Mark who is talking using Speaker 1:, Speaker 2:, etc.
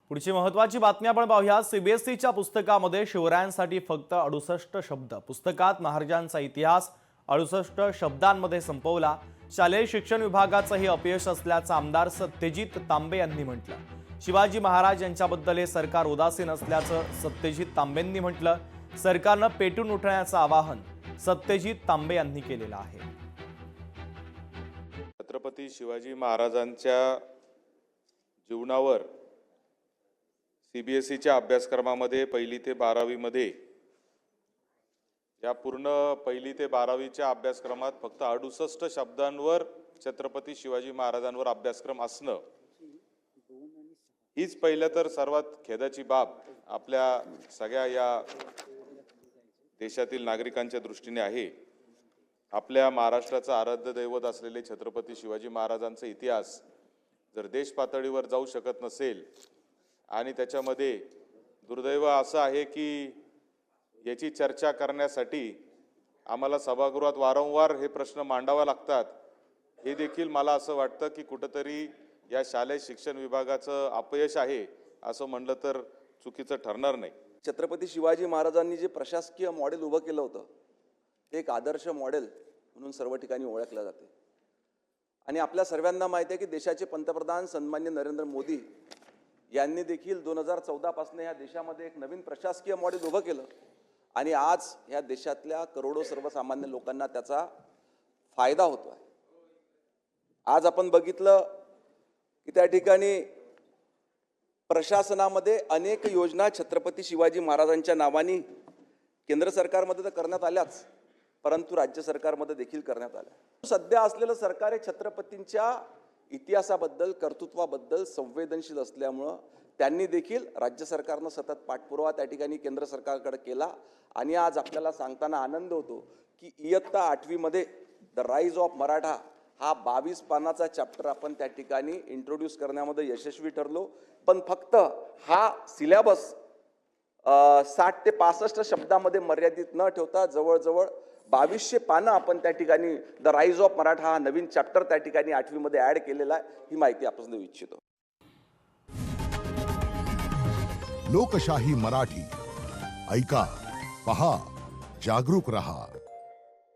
Speaker 1: पुढची महत्त्वाची बातमी आपण पाहूया। सीबीएसईच्या पुस्तकामध्ये शिवरायांसाठी फक्त 68 शब्द। पुस्तकात महाराजांचा इतिहास 68 शब्दांमध्ये संपवला। शालेय शिक्षण विभागाचंही अपयश असल्याचं आमदार सत्यजित तांबे यांनी म्हटलं। शिवाजी महाराज यांच्याबद्दल हे सरकार उदासीन असल्याचं सत्यजित तांबेंनी म्हटलं। सरकारनं पेटून उठण्याचं आवाहन सत्यजित तांबे यांनी केलेलं आहे।
Speaker 2: छत्रपती शिवाजी महाराजांच्या जीवनावर सीबीएसईच्या अभ्यासक्रमामध्ये 1ली ते 12वी मध्ये या पूर्ण 1ली ते 12वीच्या अभ्यासक्रमात फक्त 68 शब्दांवर छत्रपती शिवाजी महाराजांवर अभ्यासक्रम असणं हीच पहिलं तर सर्वात खेदाची बाब आपल्या सगळ्या या देशातील नागरिकांच्या दृष्टीने आहे। आपल्या महाराष्ट्राचं आराध्य दैवत असलेले छत्रपती शिवाजी महाराजांचा इतिहास जर देश पातळीवर जाऊ शकत नसेल आणि त्याच्यामध्ये दुर्दैव असं आहे की याची चर्चा करण्यासाठी आम्हाला सभागृहात वारंवार हे प्रश्न मांडावा लागतात, हे देखील मला असं वाटतं की कुठेतरी या शालेय शिक्षण विभागाचं अपयश आहे असं म्हणलं तर चुकीचं ठरणार नाही।
Speaker 3: छत्रपती शिवाजी महाराजांनी जे प्रशासकीय मॉडेल उभं केलं होतं ते एक आदर्श मॉडेल म्हणून सर्व ठिकाणी ओळखलं जाते आणि आपल्या सर्वांना माहिती आहे की देशाचे पंतप्रधान सन्माननीय नरेंद्र मोदी यांनी देखील 2014 पासून या देशामध्ये एक नवीन प्रशासकीय मॉडेल उभं केलं आणि आज या देशातल्या करोडो सर्वसामान्य लोकांना त्याचा फायदा होतो आहे। आज आपण बघितलं की त्या ठिकाणी प्रशासनामध्ये अनेक योजना छत्रपती शिवाजी महाराजांच्या नावाने केंद्र सरकारमध्ये तर करण्यात आल्याच, परंतु राज्य सरकारमध्ये देखील करण्यात आल्या। सध्या असलेलं सरकार हे छत्रपतींच्या इतिहासाबद्दल कर्तृत्वाबद्दल संवेदनशील असल्यामुळं त्यांनी देखील राज्य सरकारनं सतत पाठपुरावा त्या ठिकाणी केंद्र सरकारकडे केला आणि आज आपल्याला सांगताना आनंद होतो की इयत्ता 8वी मध्ये द राईज ऑफ मराठा हा 22 पानाचा चॅप्टर आपण त्या ठिकाणी इंट्रोड्यूस करण्यामध्ये यशस्वी ठरलो। पण फक्त हा सिलेबस 60 ते 65 शब्दामध्ये मर्यादित न ठेवता जवळजवळ 2200 पानं आपण त्या ठिकाणी द राईज ऑफ मराठा हा नवीन चॅप्टर त्या ठिकाणी 8वी मध्ये ऍड केलेला आहे। ही माहिती आपण देऊ इच्छितो।
Speaker 4: लोकशाही मराठी ऐका, पहा, जागरूक रहा।